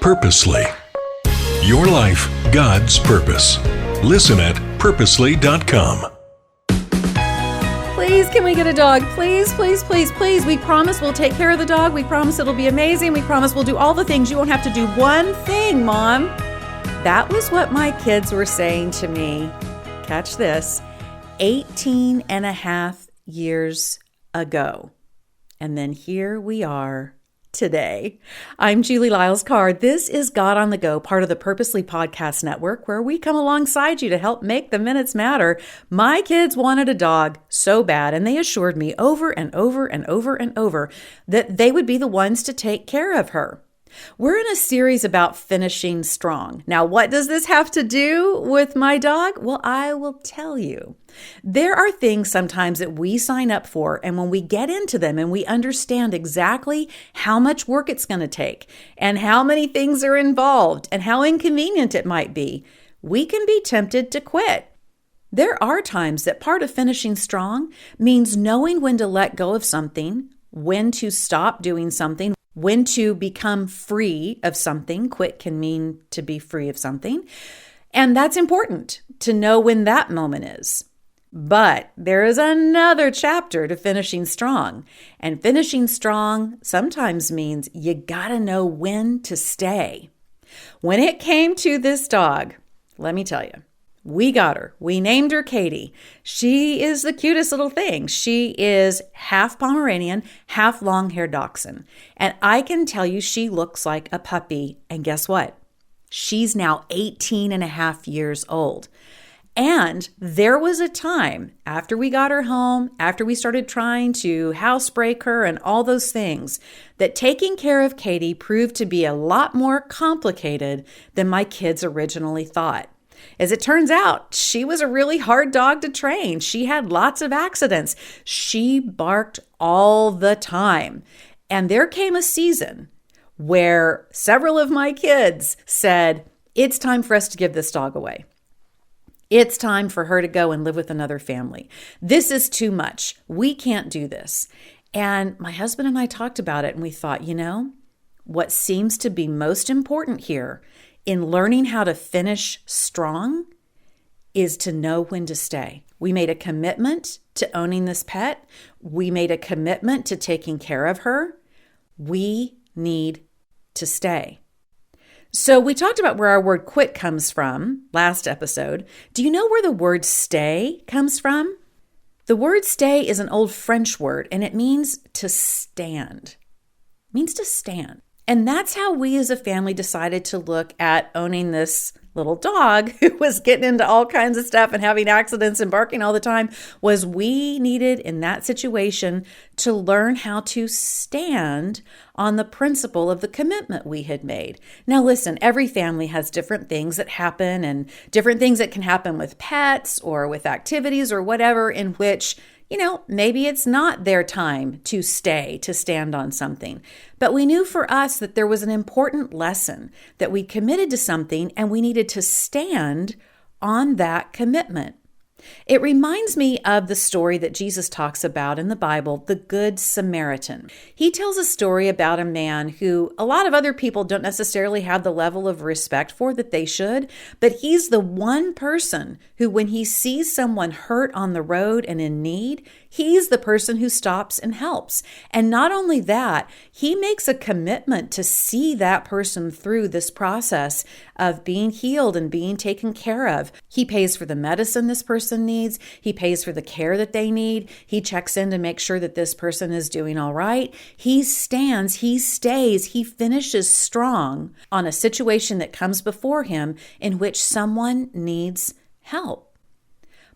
Purposely. Your life, God's purpose. Listen at purposely.com. Please, can we get a dog? Please, please, please, please. We promise we'll take care of the dog. We promise it'll be amazing. We promise we'll do all the things. You won't have to do one thing, Mom. That was what my kids were saying to me. Catch this. 18 and a half years ago. And then here we are today. I'm Julie Lyles Carr. This is God on the Go, part of the Purposely Podcast Network, where we come alongside you to help make the minutes matter. My kids wanted a dog so bad, and they assured me over and over and over and over that they would be the ones to take care of her. We're in a series about finishing strong. Now, what does this have to do with my dog? Well, I will tell you. There are things sometimes that we sign up for, and when we get into them and we understand exactly how much work it's going to take and how many things are involved and how inconvenient it might be, we can be tempted to quit. There are times that part of finishing strong means knowing when to let go of something, when to stop doing something, when to become free of something. Quit can mean to be free of something. And that's important to know when that moment is. But there is another chapter to finishing strong. And finishing strong sometimes means you gotta know when to stay. When it came to this dog, let me tell you, we got her. We named her Katie. She is the cutest little thing. She is half Pomeranian, half long-haired dachshund. And I can tell you she looks like a puppy. And guess what? She's now 18 and a half years old. And there was a time after we got her home, after we started trying to housebreak her and all those things, that taking care of Katie proved to be a lot more complicated than my kids originally thought. As it turns out, she was a really hard dog to train. She had lots of accidents. She barked all the time. And there came a season where several of my kids said, it's time for us to give this dog away. It's time for her to go and live with another family. This is too much. We can't do this. And my husband and I talked about it, and we thought, what seems to be most important here in learning how to finish strong is to know when to stay. We made a commitment to owning this pet. We made a commitment to taking care of her. We need to stay. So we talked about where our word quit comes from last episode. Do you know where the word stay comes from? The word stay is an old French word, and it means to stand. It means to stand. And that's how we as a family decided to look at owning this little dog who was getting into all kinds of stuff and having accidents and barking all the time. Was we needed in that situation to learn how to stand on the principle of the commitment we had made. Now listen, every family has different things that happen and different things that can happen with pets or with activities or whatever in which maybe it's not their time to stand on something. But we knew for us that there was an important lesson, that we committed to something and we needed to stand on that commitment. It reminds me of the story that Jesus talks about in the Bible, the Good Samaritan. He tells a story about a man who a lot of other people don't necessarily have the level of respect for that they should, but he's the one person who, when he sees someone hurt on the road and in need, he's the person who stops and helps. And not only that, he makes a commitment to see that person through this process of being healed and being taken care of. He pays for the medicine this person needs. He pays for the care that they need. He checks in to make sure that this person is doing all right. He stands, he stays, he finishes strong on a situation that comes before him in which someone needs help.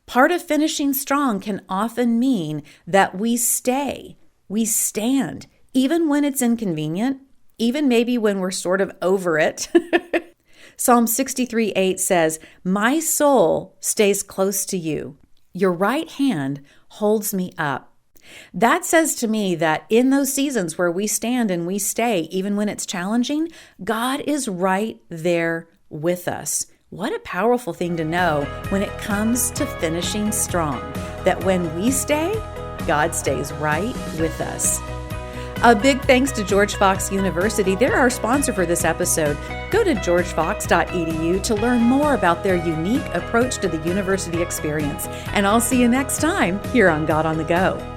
Part of finishing strong can often mean that we stay, we stand, even when it's inconvenient, even maybe when we're sort of over it. Psalm 63:8 says, "My soul stays close to you. Your right hand holds me up." That says to me that in those seasons where we stand and we stay, even when it's challenging, God is right there with us. What a powerful thing to know when it comes to finishing strong, that when we stay, God stays right with us. A big thanks to George Fox University. They're our sponsor for this episode. Go to georgefox.edu to learn more about their unique approach to the university experience. And I'll see you next time here on God on the Go.